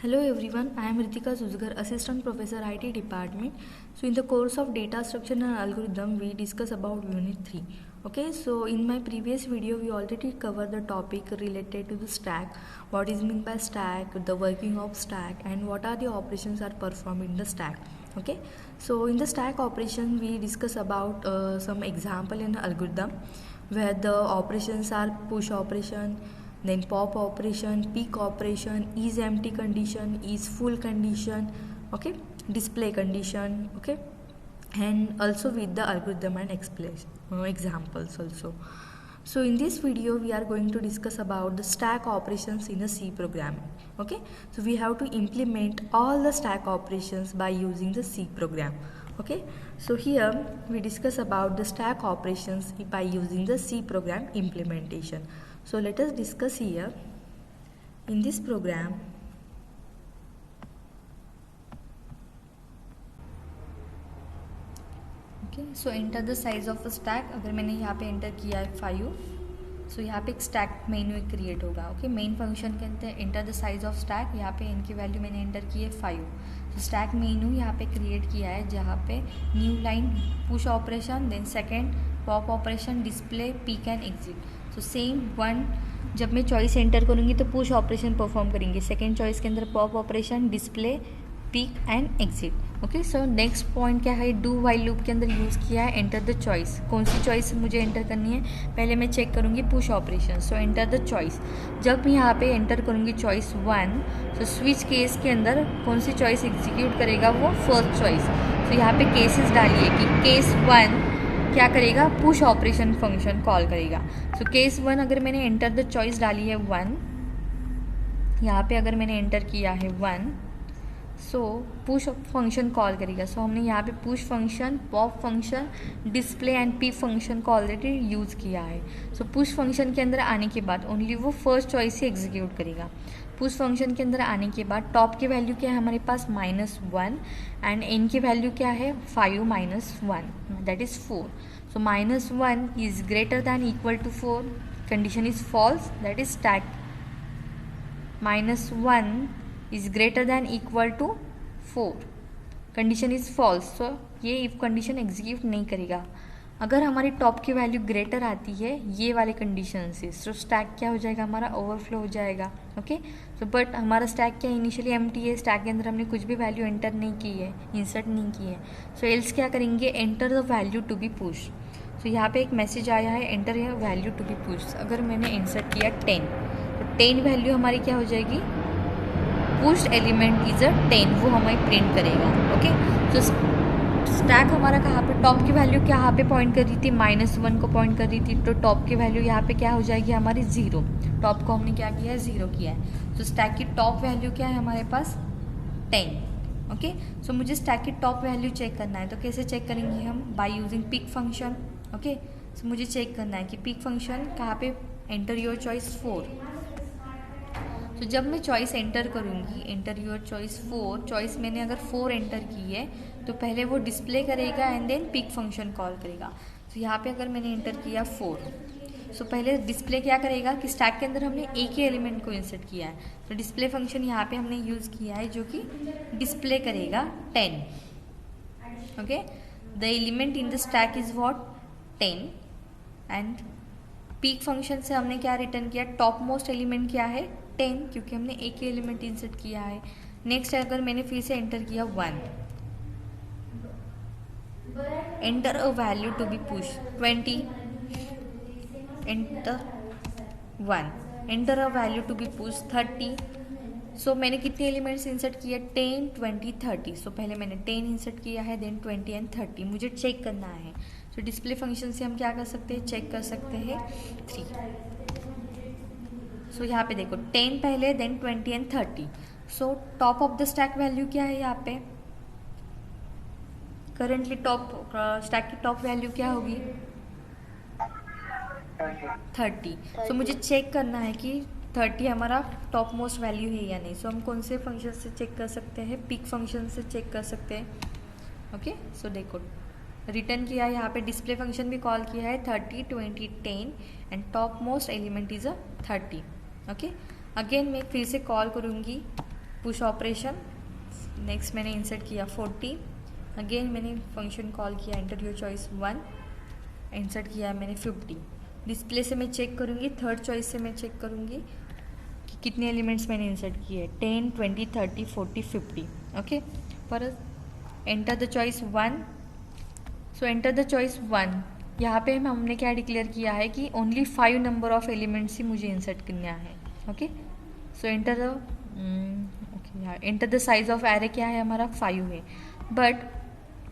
Hello everyone, I am Ritika Suzgar, Assistant Professor IT Department. So in the course of Data Structure and Algorithm, we discuss about Unit 3. Okay, so in my previous video, we already covered the topic related to the stack, what is meant by stack, the working of stack, and what are the operations are performed in the stack. Okay, so in the stack operation, we discuss about some example in algorithm where the operations are push operation, then pop operation, peek operation, is empty condition, is full condition, okay, display condition, okay, and also with the algorithm and examples also. So in this video we are going to discuss about the stack operations in a C program. Okay, so we have to implement all the stack operations by using the C program. Okay, so here we discuss about the stack operations by using the C program implementation. So let us discuss here. In this program, okay, so enter the size of a stack. अगर मैंने यहाँ पे enter किया है 5, सो यहाँ पे एक stack menu create होगा. ओके, मेन फंक्शन के अंदर enter the size of stack, यहाँ पे इनकी वैल्यू मैंने एंटर की है 5. तो स्टैक मेन्यू यहाँ पे क्रिएट किया है जहाँ पे new line push operation, then second pop operation, display, peek and exit. तो सेम वन जब मैं चॉइस एंटर करूँगी तो पुश ऑपरेशन परफॉर्म करेंगे, सेकेंड चॉइस के अंदर pop operation, display, peek and exit. Okay, so next point क्या है, डू वाइल लूप के अंदर यूज़ किया है एंटर द चॉइस. कौन सी चॉइस मुझे एंटर करनी है, पहले मैं चेक करूँगी push operation. So enter the choice. जब मैं यहाँ पे एंटर करूँगी चॉइस 1, तो स्विच केस के अंदर कौन सी चॉइस एग्जीक्यूट करेगा, वो फर्स्ट चॉइस. तो यहाँ पे केसेस डालिए कि केस 1 क्या करेगा, पुश ऑपरेशन फंक्शन कॉल करेगा. सो केस 1 अगर मैंने एंटर द चॉइस डाली है 1, यहाँ पे अगर मैंने एंटर किया है 1, सो पुश फंक्शन कॉल करेगा. सो हमने यहाँ पे push function, pop function, display and P function को ऑलरेडी यूज़ किया है. सो पुश फंक्शन के अंदर आने के बाद ओनली वो फर्स्ट चॉइस ही एग्जीक्यूट करेगा. पुश फंक्शन के अंदर आने के बाद टॉप की वैल्यू क्या है हमारे पास -1 एंड एन की वैल्यू क्या है 5 - 1, that is 4. So -1 is greater than equal to 4, condition is false, that is stack. -1 is greater than equal to 4, condition is false. So ये इफ कंडीशन एग्जीक्यूट नहीं करेगा. अगर हमारी टॉप की वैल्यू ग्रेटर आती है ये वाले कंडीशन से, सो स्टैक क्या हो जाएगा, हमारा ओवरफ्लो हो जाएगा. ओके, सो बट हमारा स्टैक क्या इनिशियली एम्प्टी है, स्टैक के अंदर हमने कुछ भी वैल्यू एंटर नहीं की है, इंसर्ट नहीं की है. सो एल्स क्या करेंगे, enter the value to be push. तो यहाँ पे एक मैसेज आया है enter your value to be push. अगर मैंने इंसर्ट किया 10, तो 10 वैल्यू हमारी क्या हो जाएगी, पुश्ड एलिमेंट इज 10, वो हमें प्रिंट करेगा. ओके, तो स्टैक हमारा कहाँ पे, टॉप की वैल्यू कहाँ पे पॉइंट कर रही थी, -1 को पॉइंट कर रही थी. तो टॉप की वैल्यू यहाँ पे क्या हो जाएगी हमारी 0. टॉप को हमने क्या किया है, 0 किया है. तो स्टैक की टॉप वैल्यू क्या है हमारे पास 10. ओके, सो मुझे स्टैक की टॉप वैल्यू चेक करना है. तो कैसे चेक करेंगे हम, by using peek function. Okay, so मुझे चेक करना है कि पिक फंक्शन कहाँ पे, एंटर योर चॉइस 4. तो जब मैं चॉइस एंटर करूँगी, एंटर योर चॉइस 4, चॉइस मैंने अगर 4 एंटर की है तो पहले वो डिस्प्ले करेगा and then peek function call करेगा. तो यहाँ पे अगर मैंने एंटर किया 4, सो पहले डिस्प्ले क्या करेगा कि स्टैक के अंदर हमने एक ही एलिमेंट को इंसर्ट किया है. तो डिस्प्ले फंक्शन यहाँ पे हमने यूज़ किया है जो कि डिस्प्ले करेगा 10. Okay, the element in the stack is what 10 and peak function से हमने क्या रिटर्न किया, टॉप मोस्ट एलिमेंट क्या है 10, क्योंकि हमने एक ही एलिमेंट इंसर्ट किया है. नेक्स्ट अगर मैंने फिर से एंटर किया 1, enter a value to be push 20, enter 1, enter a value to be push 30. So मैंने कितने एलिमेंट्स इंसर्ट किए, 10, 20, 30. सो पहले मैंने 10 इंसर्ट किया है, देन 20 एंड 30 मुझे चेक करना है. सो डिस्प्ले फंक्शन से हम क्या कर सकते हैं, चेक कर सकते हैं 3. सो यहाँ पे देखो 10 पहले, then 20 and 30. So top of the stack value क्या है यहाँ पे, करंटली टॉप स्टैक की टॉप वैल्यू क्या होगी 30. सो मुझे चेक करना है कि 30 हमारा टॉप मोस्ट वैल्यू है या नहीं. सो हम कौन से फंक्शन से चेक कर सकते हैं, पिक फंक्शन से चेक कर सकते हैं. ओके, सो देखो रिटर्न किया है यहाँ पे, डिस्प्ले फंक्शन भी कॉल किया है 30, 20, 10 and top most element is 30. Okay, again मैं फिर से कॉल करूँगी पुश ऑपरेशन, नेक्स्ट मैंने इंसर्ट किया 40, अगेन मैंने फंक्शन कॉल किया एंटर योर चॉइस 1, इंसर्ट किया मैंने 50। डिस्प्ले से मैं चेक करूँगी, थर्ड चॉइस से मैं चेक करूँगी कि कितने एलिमेंट्स मैंने इंसर्ट किए, 10, 20, 30, 40, 50। ओके, पर enter the choice 1। So enter the choice 1, यहाँ पे हमने क्या डिक्लेयर किया है कि ओनली 5 नंबर ऑफ एलिमेंट्स ही मुझे इंसर्ट करना है। Okay, so enter the size of array क्या है हमारा 5 है, बट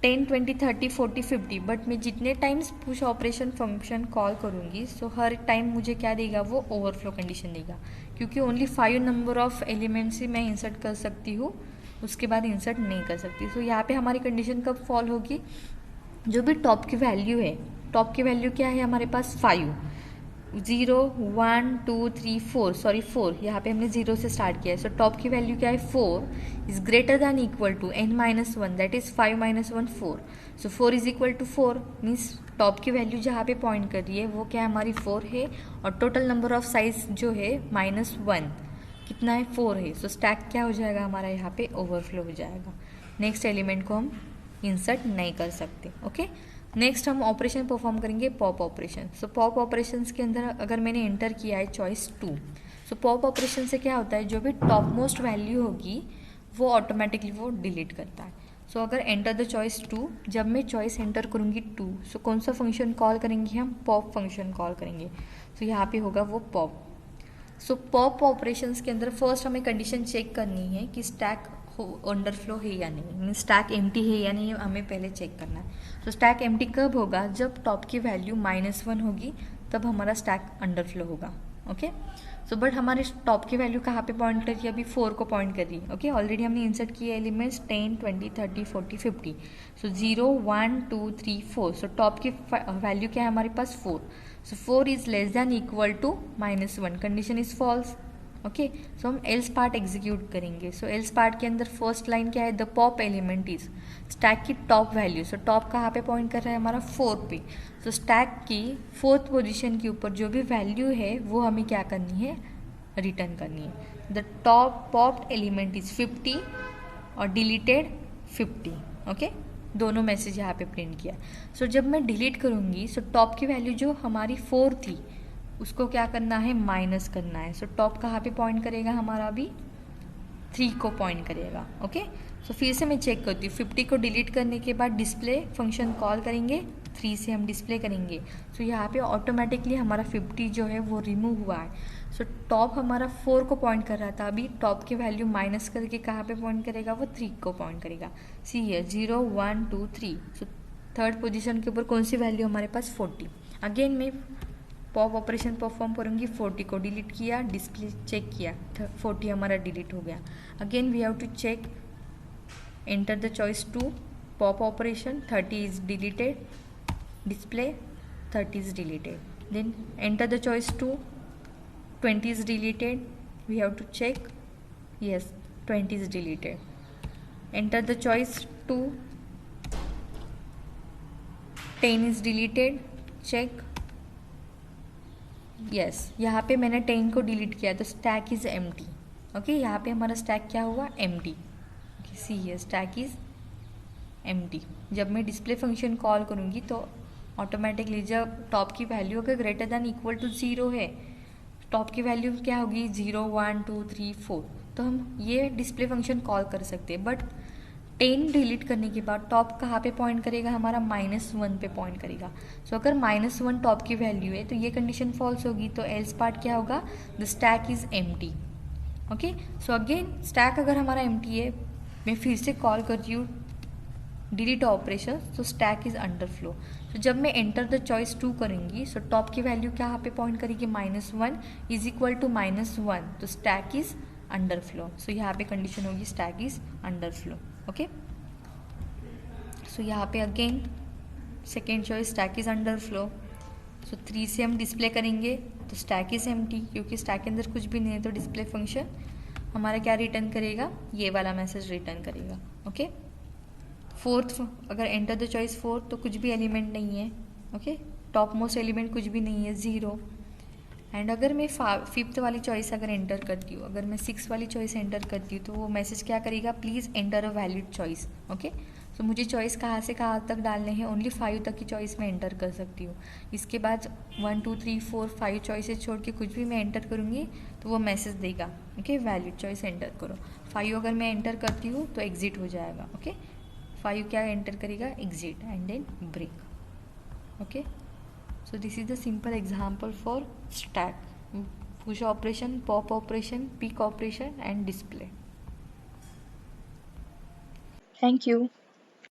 10, 20, 30, 40, 50, बट मैं जितने times push operation function call करूँगी सो हर टाइम मुझे क्या देगा, वो ओवरफ्लो कंडीशन देगा, क्योंकि ओनली 5 नंबर ऑफ एलिमेंट्स ही मैं इंसर्ट कर सकती हूँ, उसके बाद इंसर्ट नहीं कर सकती। सो यहाँ पे हमारी कंडीशन कब फॉल होगी, जो भी टॉप की वैल्यू है, टॉप की वैल्यू क्या है हमारे पास 5, 0, 1, 2, 3, 4, सॉरी 4, यहाँ पे हमने 0 से स्टार्ट किया है। सो टॉप की वैल्यू क्या है 4 is greater than equal to n-1, that is 5 - 1 4। So 4 is equal to 4 means top की वैल्यू जहाँ पे पॉइंट कर रही है वो क्या है हमारी 4 है, और टोटल नंबर ऑफ साइज जो है -1 कितना है 4 है। सो स्टैक क्या हो जाएगा हमारा यहाँ पे ओवरफ्लो हो जाएगा, नेक्स्ट एलिमेंट को हम इंसर्ट नहीं कर सकते। ओके, नेक्स्ट हम ऑपरेशन परफॉर्म करेंगे पॉप ऑपरेशन। सो पॉप ऑपरेशंस के अंदर अगर मैंने एंटर किया है चॉइस 2, सो पॉप ऑपरेशन से क्या होता है, जो भी टॉप मोस्ट वैल्यू होगी वो ऑटोमेटिकली वो डिलीट करता है। सो अगर एंटर द चॉइस 2, जब मैं चॉइस एंटर करूँगी 2, सो कौन सा फंक्शन कॉल करेंगे हम, पॉप फंक्शन कॉल करेंगे। सो यहाँ पे होगा वो पॉप। सो पॉप ऑपरेशंस के अंदर फर्स्ट हमें कंडीशन चेक करनी है कि स्टैक अंडरफ्लो है या नहीं, मीन स्टैक एम्प्टी है या नहीं, हमें पहले चेक करना है। तो स्टैक एम्प्टी कब होगा, जब टॉप की वैल्यू -1 होगी तब हमारा स्टैक अंडरफ्लो होगा। ओके, सो बट हमारे टॉप की वैल्यू कहाँ पे पॉइंट कर रही है, अभी 4 को पॉइंट कर रही है। ओके, ऑलरेडी हमने इंसर्ट किए एलिमेंट्स 10, 20, 30, 40, 50। सो 0, 1, 2, 3, 4। सो टॉप की वैल्यू क्या है हमारे पास 4। So 4 is less than equal to -1, condition is false. Okay, so हम एल्स पार्ट एग्जीक्यूट करेंगे। सो एल्स पार्ट के अंदर फर्स्ट लाइन क्या है, the pop element is stack की टॉप वैल्यू। सो टॉप कहाँ पे पॉइंट कर रहा है हमारा 4 पे। सो स्टैक की 4th पोजीशन के ऊपर जो भी वैल्यू है वो हमें क्या करनी है, रिटर्न करनी है। The top popped element is 50 और डिलीटेड 50। ओके, दोनों मैसेज यहाँ पे प्रिंट किया। सो जब मैं डिलीट करूँगी सो टॉप की वैल्यू जो हमारी 4 थी उसको क्या करना है, माइनस करना है। सो टॉप कहाँ पे पॉइंट करेगा हमारा, अभी 3 को पॉइंट करेगा। ओके, सो फिर से मैं चेक करती हूँ, 50 को डिलीट करने के बाद डिस्प्ले फंक्शन कॉल करेंगे, 3 से हम डिस्प्ले करेंगे। सो यहाँ पे ऑटोमेटिकली हमारा 50 जो है वो रिमूव हुआ है। सो टॉप हमारा 4 को पॉइंट कर रहा था, अभी टॉप की वैल्यू माइनस करके कहाँ पे पॉइंट करेगा, वो 3 को पॉइंट करेगा। सी है 0, 1, 2, 3। सो थर्ड पोजिशन के ऊपर कौन सी वैल्यू हमारे पास 40। अगेन मैं पॉप ऑपरेशन परफॉर्म करूँगी, 40 को डिलीट किया, डिस्प्ले चेक किया, 40 हमारा डिलीट हो गया। Again we have to check, enter the choice 2, pop operation 30 is deleted, display 30 is deleted. Then enter the choice 2, 20 is deleted. We have to check, yes 20 is deleted. Enter the choice 2, 10 is deleted, check, yes यहाँ पे मैंने 10 को delete किया तो stack is empty. Okay, यहाँ पे हमारा stack क्या हुआ, एम्प्टी। सी है स्टैक इज एम्प्टी। जब मैं डिस्प्ले फंक्शन कॉल करूँगी तो ऑटोमेटिकली जब टॉप की वैल्यू अगर ग्रेटर दैन इक्वल टू 0 है, टॉप की वैल्यू क्या होगी 0, 1, 2, 3, 4, तो हम ये डिस्प्ले फंक्शन कॉल कर सकते हैं। बट 10 डिलीट करने के बाद टॉप कहाँ पे पॉइंट करेगा हमारा, -1 पे पॉइंट करेगा। सो अगर -1 टॉप की वैल्यू है तो ये कंडीशन फॉल्स होगी, तो एल्स पार्ट क्या होगा, the stack is empty. Okay, so again stack अगर हमारा एम्प्टी है, मैं फिर से कॉल करती हूँ डिलीट ऑपरेशन, तो स्टैक इज अंडरफ्लो। तो जब मैं एंटर द चॉइस 2 करूँगी सो टॉप की वैल्यू क्या यहाँ पे पॉइंट करेगी, -1 इज इक्वल टू -1, तो स्टैक इज अंडरफ्लो। सो यहाँ पे कंडीशन होगी stack is underflow. Okay, so यहाँ पे again second choice stack is underflow. So 3 से हम डिस्प्ले करेंगे तो स्टैक इज एम्प्टी, क्योंकि स्टैक के अंदर कुछ भी नहीं है, तो डिस्प्ले फंक्शन हमारा क्या रिटर्न करेगा, ये वाला मैसेज रिटर्न करेगा। ओके, फोर्थ अगर एंटर द चॉइस 4 तो कुछ भी एलिमेंट नहीं है। ओके, टॉप मोस्ट एलिमेंट कुछ भी नहीं है, 0। एंड अगर मैं फिफ्थ वाली चॉइस अगर एंटर करती हूँ, अगर मैं सिक्स वाली चॉइस एंटर करती हूँ, तो वो मैसेज क्या करेगा, please enter a valid choice. Okay, so मुझे चॉइस कहाँ से कहाँ तक डालने हैं, ओनली 5 तक की चॉइस मैं एंटर कर सकती हूँ। इसके बाद 1 2 3 4 5 चॉइसेस छोड़ के कुछ भी मैं एंटर करूँगी तो वो मैसेज देगा, ओके, वैलिड चॉइस एंटर करो। 5 अगर मैं एंटर करती हूँ तो एग्जिट हो जाएगा। ओके, 5 क्या एंटर करेगा, exit and then break. okay, so this is the simple example for stack, push operation, pop operation, pick operation and display. Thank you.